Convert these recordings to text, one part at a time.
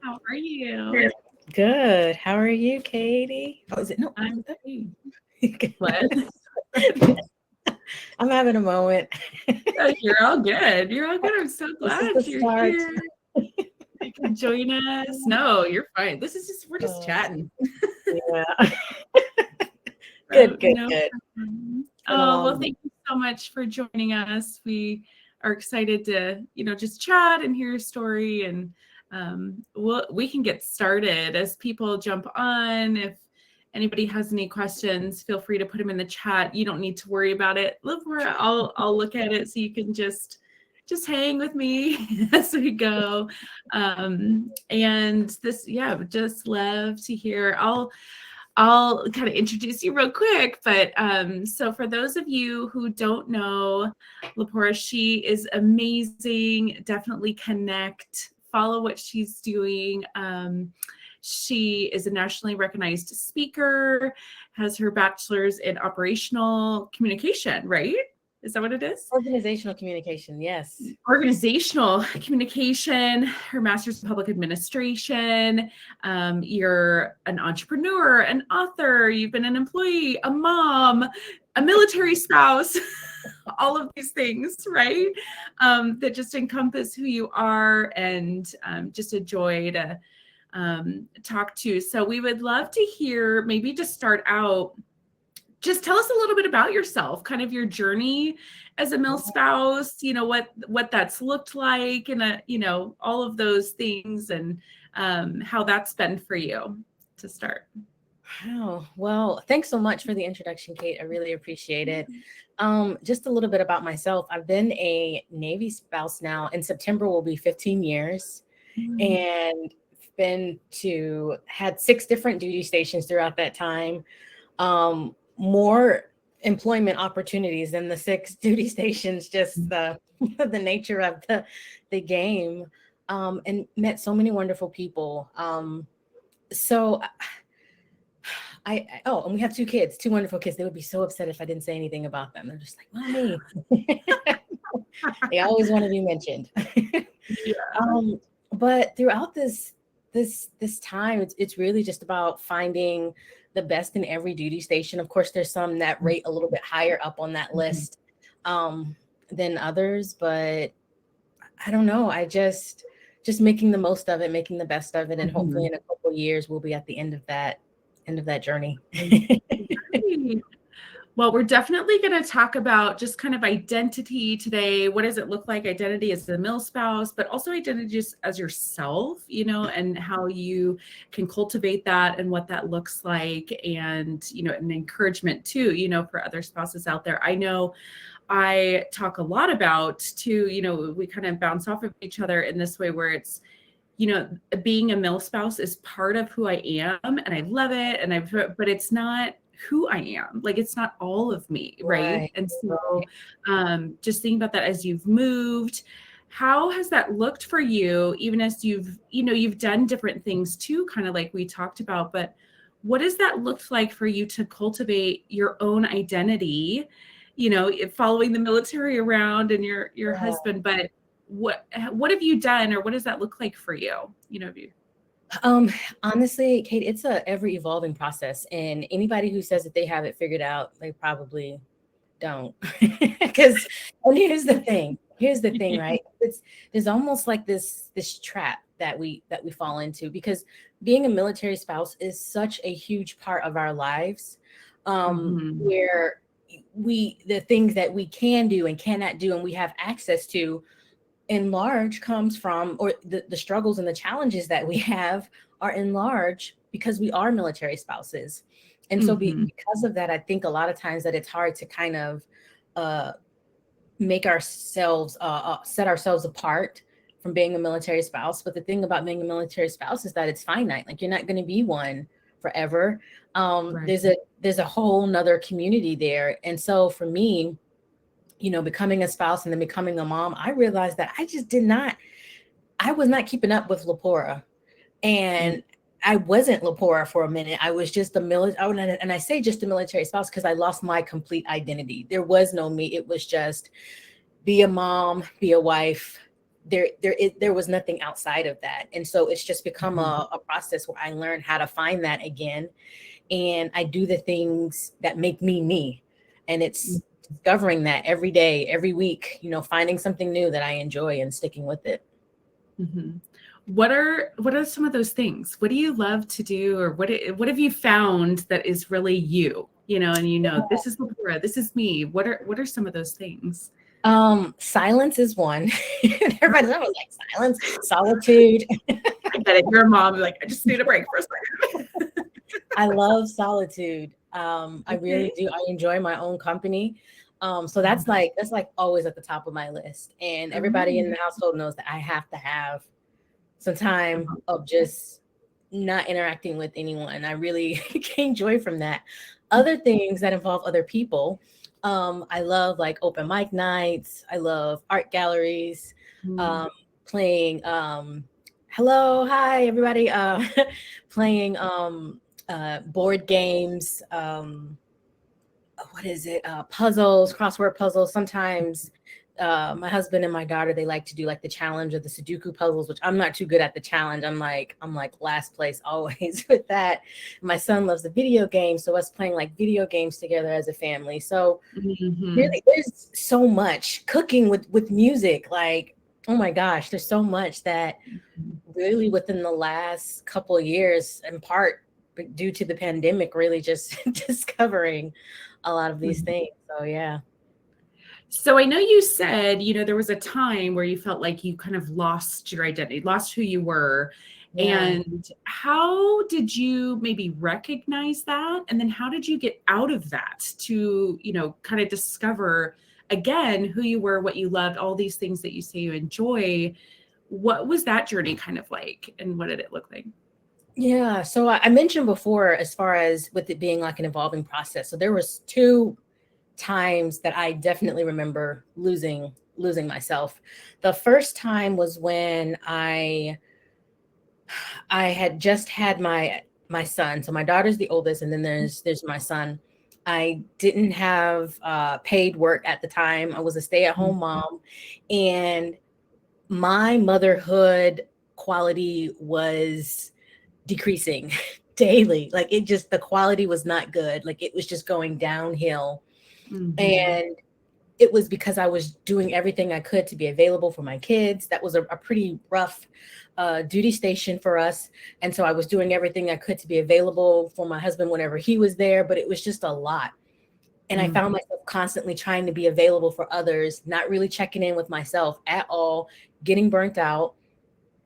How are you? Good. How are you, Katie? Oh, is it? No. I'm great. What? I'm having a moment. Oh, you're all good. You're all good. I'm so This is glad the you're start. here. You can join us. No, you're fine. We're just Oh, chatting. yeah. So Good, good, no good. problem. It's been a Oh, long well, week. thank you so much for joining us. We are excited to, just chat and hear your story, and we can get started as people jump on. If anybody has any questions, feel free to put them in the chat. You don't need to worry about it. LaPora, I'll look at it so you can just hang with me as we go. And this, yeah, would just love to hear. I'll kind of introduce you real quick, but so for those of you who don't know LaPora, she is amazing. Definitely connect, follow what she's doing. She is a nationally recognized speaker, has her bachelor's in operational communication, right? Is that what it is? Organizational communication. Yes. Organizational communication, her master's in public administration. You're an entrepreneur, an author, you've been an employee, a mom, a military spouse, all of these things, right? That just encompass who you are, and just a joy to talk to. So we would love to hear, maybe just start out, just tell us a little bit about yourself, kind of your journey as a mil spouse, what that's looked like, and all of those things, and how that's been for you to start. Wow. Well, thanks so much for the introduction, Kate. I really appreciate it. Just a little bit about myself. I've been a Navy spouse now. In September will be 15 years, and had 6 different duty stations throughout that time. More employment opportunities than the 6 duty stations, just the the nature of the game. And met so many wonderful people. So and we have 2 kids, 2 wonderful kids. They would be so upset if I didn't say anything about them. They're just like, "Mommy." They always want to be mentioned. Yeah. But throughout this time, it's really just about finding the best in every duty station. Of course, there's some that rate a little bit higher up on that list than others, but I don't know. I just making the most of it, making the best of it, and hopefully in a couple of years we'll be at the end of that journey. Great. Well, we're definitely going to talk about just kind of identity today. What does it look like, identity as a mil spouse, but also identity just as yourself, and how you can cultivate that and what that looks like, and, an encouragement too, for other spouses out there. I know I talk a lot about too, we kind of bounce off of each other in this way where it's, being a mil spouse is part of who I am, and I love it. But it's not who I am. Like, it's not all of me. Right. Right. And so, just thinking about that as you've moved, how has that looked for you, even as you've done different things too, kind of like we talked about, but what has that looked like for you to cultivate your own identity, following the military around and your Yeah. husband, but what have you done, or what does that look like for you? Have you? Um, Honestly, Kate, it's a ever evolving process, and anybody who says that they have it figured out, they probably don't. Because, and here's the thing, right? There's almost like this trap that we fall into, because being a military spouse is such a huge part of our lives, Mhm. where the things that we can do and cannot do and we have access to in large comes from, or the struggles and the challenges that we have are in large because we are military spouses. And so Mhm. because of that, I think a lot of times that it's hard to kind of uh, make ourselves set ourselves apart from being a military spouse. But the thing about being a military spouse is that it's finite. Like, you're not going to be one forever. Right. There's a whole nother community there. And so for me, becoming a spouse and then becoming a mom, I realized that I was not keeping up with LaPora. Mm. And I wasn't LaPora for a minute. I was just a military, and I say just a military spouse because I lost my complete identity. There was no me. It was just be a mom, be a wife, there was nothing outside of that. And so it's just become a process where I learned how to find that again. And I do the things that make me me. And it's discovering that every day, every week, you know, finding something new that I enjoy and sticking with it. Mm-hmm. What are some of those things? What do you love to do, or what have you found that is really you? You know, and you know, this is LaPora, this is me. What are some of those things? Silence is one. Everybody's always like silence, solitude. I get it. Your mom, like, I just need a break for a second. I love solitude. I really do. I enjoy my own company. So that's like always at the top of my list. And everybody in the household knows that I have to have some time of just not interacting with anyone. I really gain joy from that. Other things that involve other people. I love like open mic nights. I love art galleries, playing hello, hi everybody, playing board games, what is it? Puzzles, crossword puzzles. Sometimes my husband and my daughter, they like to do like the challenge of the Sudoku puzzles, which I'm not too good at the challenge. I'm like last place always with that. My son loves the video games, so us playing like video games together as a family. So really, there's so much cooking with music. Like, oh my gosh, there's so much that really within the last couple of years, in part due to the pandemic, really just discovering a lot of these things. So yeah. So I know you said, you know, there was a time where you felt like you kind of lost your identity, lost who you were. Yeah. And how did you maybe recognize that? And then how did you get out of that to, you know, kind of discover again who you were, what you loved, all these things that you say you enjoy? What was that journey kind of like, and what did it look like? Yeah, so I mentioned before, as far as with it being like an evolving process. So there was 2 times that I definitely remember losing myself. The first time was when I had just had my son. So my daughter's the oldest, and then there's my son. I didn't have paid work at the time. I was a stay-at-home mom, and my motherhood quality was decreasing daily. Like the quality was not good. Like it was just going downhill. And it was because I was doing everything I could to be available for my kids. That was a pretty rough duty station for us. And so I was doing everything I could to be available for my husband whenever he was there, but it was just a lot. And I found myself constantly trying to be available for others, not really checking in with myself at all, getting burnt out.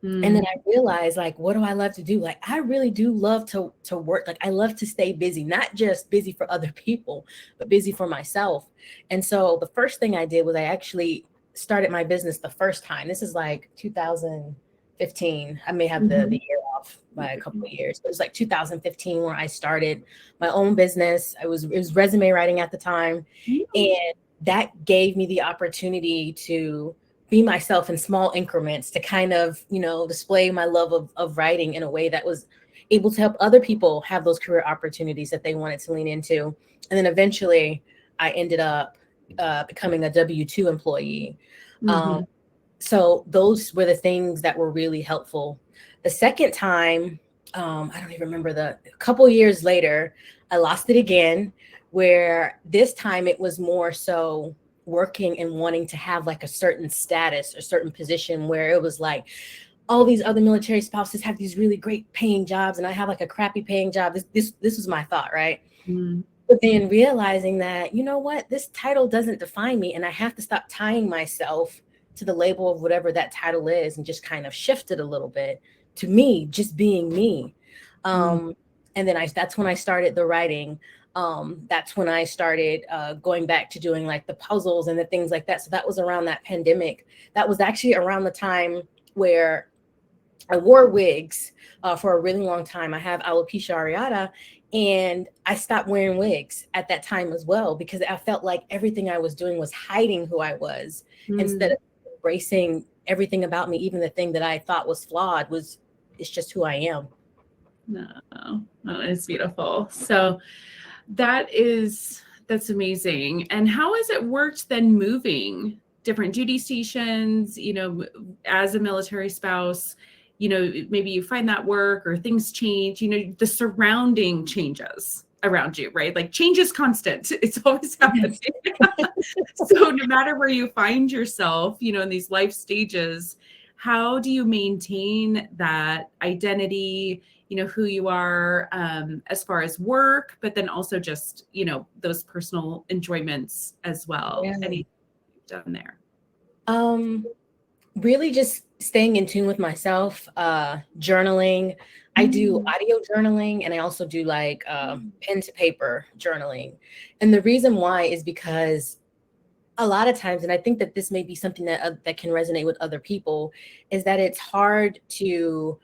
And then I realized, like, what do I love to do? Like, I really do love to work. Like, I love to stay busy, not just busy for other people, but busy for myself. And so the first thing I did was I actually started my business the first time. This is like 2015. I may have the year off by a couple of years, but it was like 2015 where I started my own business. It was resume writing at the time. And that gave me the opportunity to be myself in small increments, to kind of, you know, display my love of writing in a way that was able to help other people have those career opportunities that they wanted to lean into. And then eventually I ended up becoming a W-2 employee. So those were the things that were really helpful. The second time, I don't even remember, a couple years later, I lost it again, where this time it was more so working and wanting to have like a certain status or certain position, where it was like all these other military spouses have these really great paying jobs and I have like a crappy paying job. This was my thought, right? But then realizing that, you know what, this title doesn't define me, and I have to stop tying myself to the label of whatever that title is, and just kind of shift it a little bit to me, just being me. And then that's when I started the writing. That's when I started going back to doing like the puzzles and the things like that. So that was around that pandemic. That was actually around the time where I wore wigs for a really long time. I have alopecia areata, and I stopped wearing wigs at that time as well, because I felt like everything I was doing was hiding who I was, instead of embracing everything about me. Even the thing that I thought was flawed it's just who I am. No, it's beautiful. So that's amazing. And how has it worked then moving different duty stations, as a military spouse, maybe you find that work or things change, the surrounding changes around you, right? Like change is constant. It's always happening. So no matter where you find yourself, in these life stages, how do you maintain that identity, who you are, as far as work, but then also just, those personal enjoyments as well? Yeah. Anything you've done there? Really just staying in tune with myself, journaling. I do audio journaling, and I also do like pen to paper journaling. And the reason why is because a lot of times, and I think that this may be something that can resonate with other people, is that it's hard to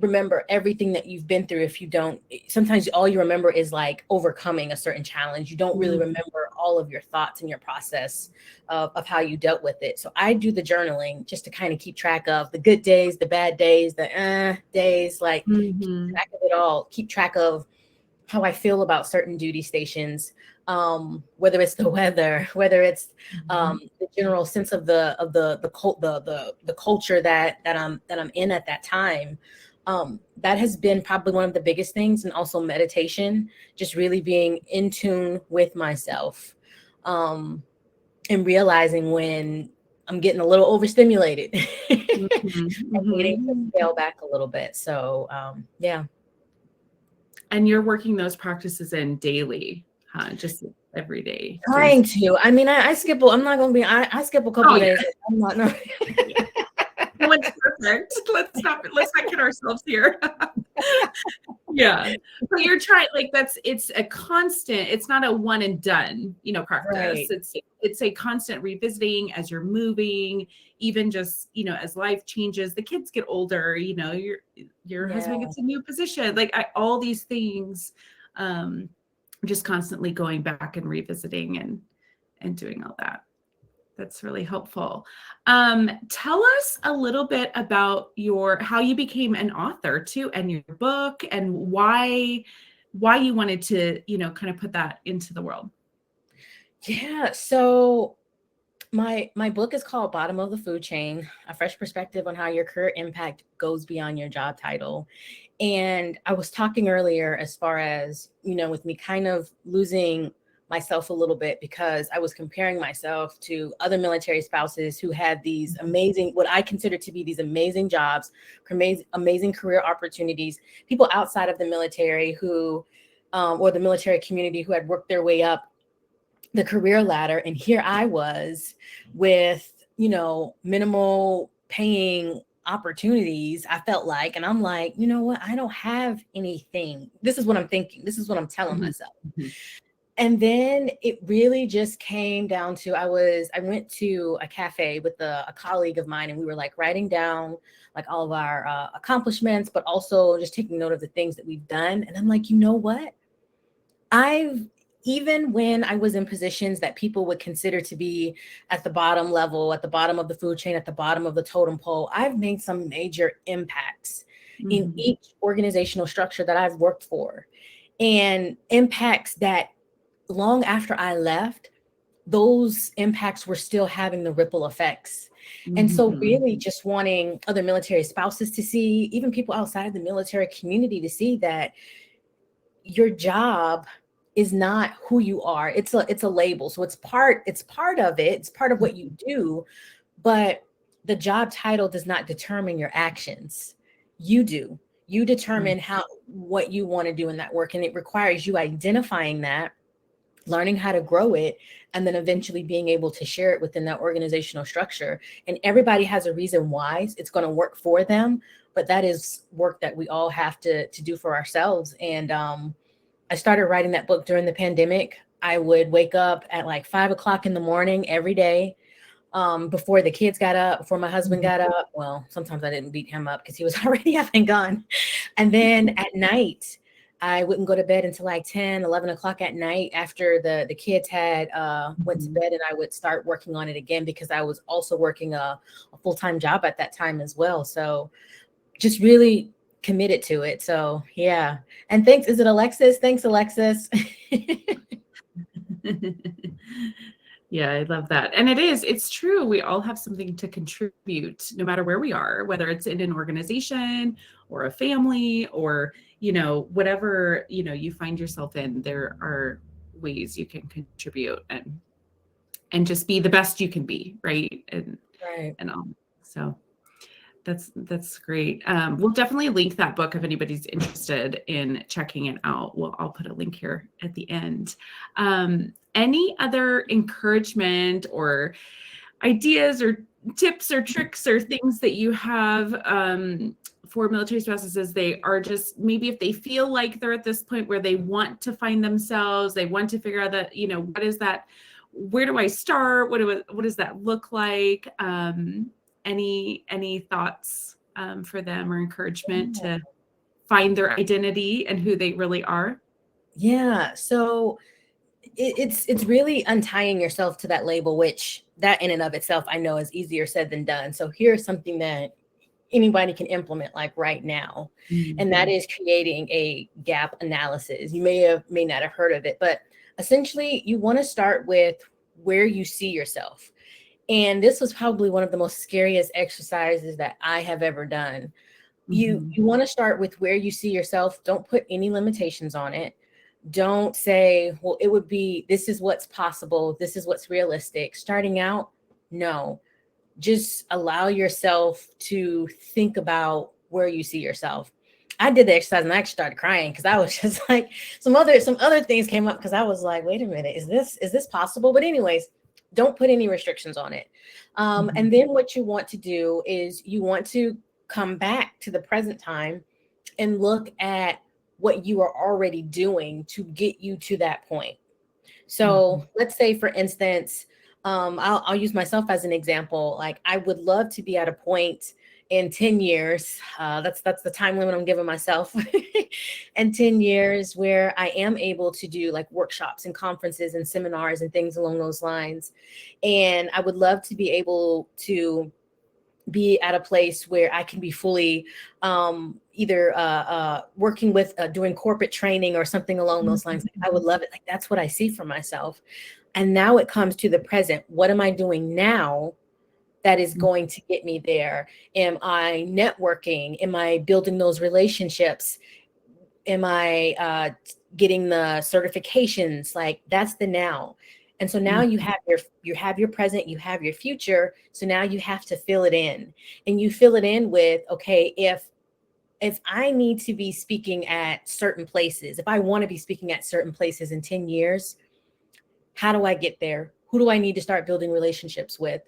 remember everything that you've been through if you don't. Sometimes all you remember is like overcoming a certain challenge. You don't really remember all of your thoughts and your process of how you dealt with it. So I do the journaling just to kind of keep track of the good days, the bad days, the days, like keep track of it all, keep track of how I feel about certain duty stations, whether it's the weather, whether it's the general sense of the culture that I'm in at that time. That has been probably one of the biggest things, and also meditation, just really being in tune with myself, and realizing when I'm getting a little overstimulated and needing to scale back a little bit. So yeah. And you're working those practices in daily, huh? Just every day. Trying to. I mean, I skip. I'm not going to be. I skip a couple days. I'm not. No. No one's perfect. Let's not kid ourselves here. Yeah. So you're trying, like, it's a constant, it's not a one and done, practice. Right. It's a constant revisiting as you're moving, even just, as life changes, the kids get older, your husband gets a new position, like all these things, just constantly going back and revisiting and doing all that. That's really helpful. Tell us a little bit about how you became an author too, and your book, and why you wanted to, kind of put that into the world. Yeah. So my book is called Bottom of the Food Chain: A Fresh Perspective on How Your Career Impact Goes Beyond Your Job Title. And I was talking earlier as far as, with me kind of losing myself a little bit, because I was comparing myself to other military spouses who had these amazing, what I consider to be these amazing jobs, amazing career opportunities, people outside of the military who, or the military community, who had worked their way up the career ladder. And here I was with, minimal paying opportunities, I felt like, and I'm like, you know what? I don't have anything. This is what I'm thinking. This is what I'm telling myself. And then it really just came down to, I went to a cafe with a colleague of mine, and we were like writing down like all of our accomplishments, but also just taking note of the things that we've done. And I'm like, you know what? Even when I was in positions that people would consider to be at the bottom level, at the bottom of the food chain, at the bottom of the totem pole, I've made some major impacts in each organizational structure that I've worked for, and impacts that long after I left, those impacts were still having the ripple effects. And so really just wanting other military spouses to see, even people outside of the military community, to see that your job is not who you are. It's a label. So it's part of it. It's part of what you do, but the job title does not determine your actions. You do. You determine what you want to do in that work. And it requires you identifying that, learning how to grow it, and then eventually being able to share it within that organizational structure. And everybody has a reason why it's going to work for them, but that is work that we all have to do for ourselves. And I started writing that book during the pandemic. I would wake up at like 5 o'clock in the morning every day, before the kids got up, before my husband got up. Well, sometimes I didn't beat him up because he was already up and gone. And then at night, I wouldn't go to bed until like 10, 11 o'clock at night after the kids had went to bed, and I would start working on it again, because I was also working a full-time job at that time as well. So just really committed to it. So yeah. And thanks. Is it Alexis? Thanks, Alexis. Yeah, I love that. And it's true. We all have something to contribute no matter where we are, whether it's in an organization or a family or, whatever, you find yourself in, there are ways you can contribute and just be the best you can be. Right. Right. And all. So that's great. We'll definitely link that book if anybody's interested in checking it out. I'll put a link here at the end. Any other encouragement or ideas or tips or tricks or things that you have for military spouses as they are just, maybe if they feel like they're at this point where they want to find themselves, they want to figure out that, what is that? Where do I start? What does that look like? Any thoughts for them or encouragement to find their identity and who they really are? Yeah. So it's really untying yourself to that label, which that in and of itself, I know is easier said than done. So here's something that anybody can implement like right now. Mm-hmm. And that is creating a gap analysis. You may not have heard of it, but essentially you want to start with where you see yourself. And this was probably one of the most scariest exercises that I have ever done. Mm-hmm. You want to start with where you see yourself. Don't put any limitations on it. Don't say, well, it would be, this is what's possible. This is what's realistic. Starting out, no. Just allow yourself to think about where you see yourself. I did the exercise and I actually started crying because I was just like, some other things came up because I was like, wait a minute, is this possible? But anyways, don't put any restrictions on it. And then what you want to do is you want to come back to the present time and look at what you are already doing to get you to that point. So let's say, for instance, I'll use myself as an example. Like, I would love to be at a point in 10 years. That's the time limit I'm giving myself. And 10 years where I am able to do like workshops and conferences and seminars and things along those lines. And I would love to be able to be at a place where I can be fully either working with doing corporate training or something along those lines. I would love it. Like, that's what I see for myself. And now it comes to the present. What am I doing now that is going to get me there? Am I networking? Am I building those relationships? Am I getting the certifications? Like, that's the now. And so now you have your present, you have your future. So now you have to fill it in, and you fill it in with, okay, if I need to be speaking at certain places, if I want to be speaking at certain places in 10 years, how do I get there? Who do I need to start building relationships with?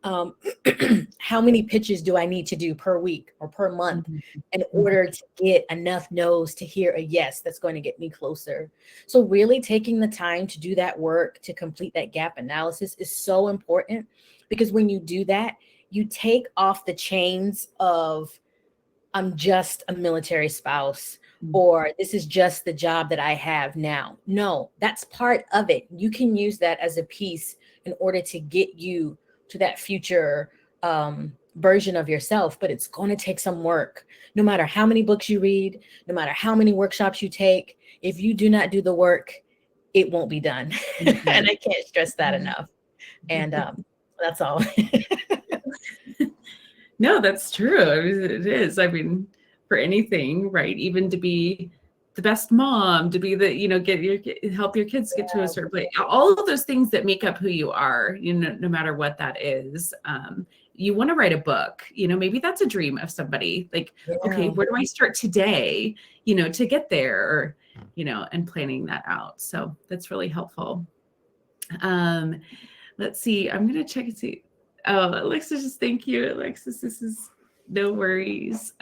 How many pitches do I need to do per week or per month in order to get enough no's to hear a yes that's going to get me closer? So really taking the time to do that work, to complete that gap analysis, is so important, because when you do that, you take off the chains of, I'm just a military spouse, or this is just the job that I have now. No, that's part of it. You can use that as a piece in order to get you to that future version of yourself, but it's going to take some work. No matter how many books you read, no matter how many workshops you take, if you do not do the work, it won't be done. And I can't stress that enough. And that's all. No, that's true. I mean, it is. I mean, for anything, right? Even to be the best mom, to be the, help your kids get to a certain place. All of those things that make up who you are, no matter what that is. You want to write a book, maybe that's a dream of somebody. Like, okay, where do I start today, to get there, or, and planning that out. So that's really helpful. Let's see. I'm going to check and see. Oh, Alexis, just thank you, Alexis. This is no worries.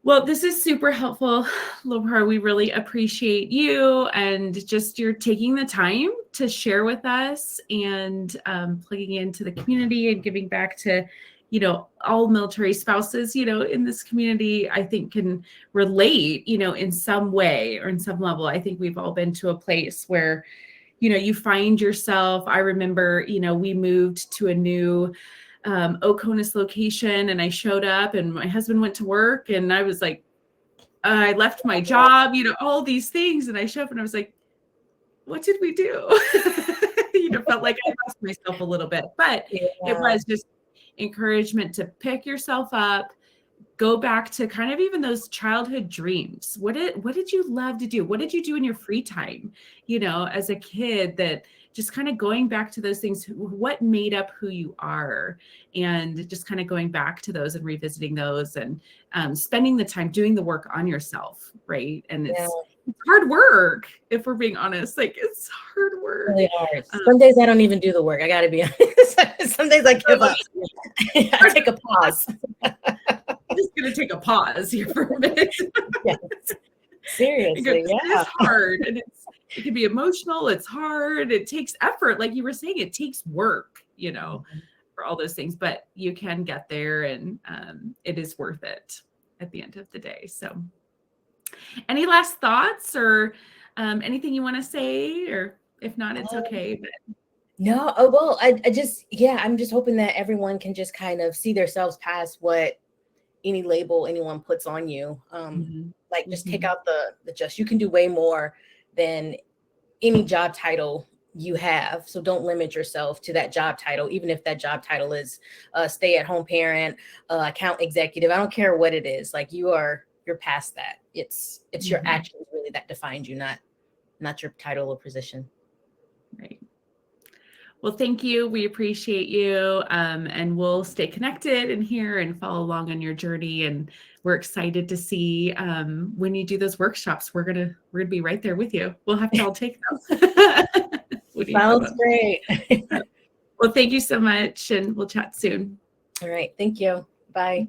Well, this is super helpful, LaPora. We really appreciate you and just you're taking the time to share with us and plugging into the community and giving back to, all military spouses, in this community, I think can relate, in some way or in some level. I think we've all been to a place where, you find yourself. I remember, we moved to a new Oconus location, and I showed up and my husband went to work, and I was like, I left my job, all these things. And I showed up and I was like, what did we do? felt like I lost myself a little bit, but it was just encouragement to pick yourself up, go back to kind of even those childhood dreams. What did you love to do? What did you do in your free time, as a kid, that just kind of going back to those things, what made up who you are, and just kind of going back to those and revisiting those, and spending the time doing the work on yourself. Right. And it's hard work, if we're being honest. Like, it's hard work. Really hard. Some days I don't even do the work. I got to be honest. Some days I give up. I take a pause. I'm just going to take a pause here for a minute. Yes. Seriously, It's hard, and it can be emotional. It's hard. It takes effort. Like you were saying, it takes work, for all those things, but you can get there, and it is worth it at the end of the day. So any last thoughts or anything you want to say, or if not, it's okay. But no, well, I just, I'm just hoping that everyone can just kind of see themselves past what any label anyone puts on you. Like, just take out the you can do way more than any job title you have. So don't limit yourself to that job title, even if that job title is stay-at-home parent, account executive. I don't care what it is. Like, you're past that. It's your actions really that defines you, not your title or position. Right. Well, thank you. We appreciate you. And we'll stay connected and here and follow along on your journey. And we're excited to see when you do those workshops. We're gonna be right there with you. We'll have to all take those. Sounds great. Well, thank you so much, and we'll chat soon. All right. Thank you. Bye.